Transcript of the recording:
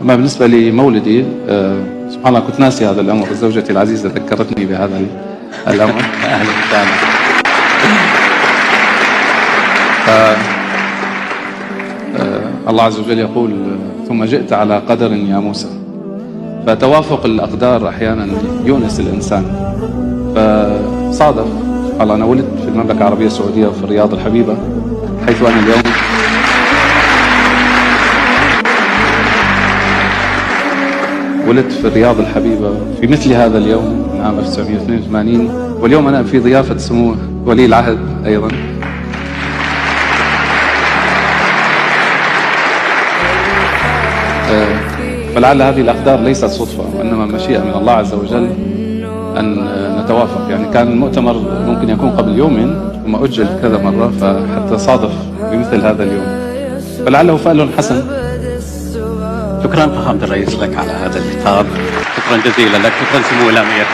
أما بالنسبة لمولدي سبحان الله كنت ناسي هذا الأمر، زوجتي العزيزة ذكرتني بهذا الأمر. أهلا وسهلا. الله عز وجل يقول ثم جئت على قدر يا موسى. فتوافق الأقدار أحيانا يؤنس الإنسان. فصادف سبحان الله أنا ولدت في المملكة العربية السعودية في الرياض الحبيبة، حيث أنا اليوم ولدت في الرياض الحبيبة في مثل هذا اليوم من عام 1982، واليوم أنا في ضيافة سمو ولي العهد أيضا. فلعل هذه الأقدار ليست صدفة وإنما مشيئة من الله عز وجل أن نتوافق. يعني كان المؤتمر ممكن يكون قبل يومين ثم أجل كذا مرة، فحتى صادف بمثل هذا اليوم، فلعله فعل حسن. شكرا فخامة الرئيس لك على هذا الخطاب، شكرا جزيلا لك، شكرا سمو الأمير.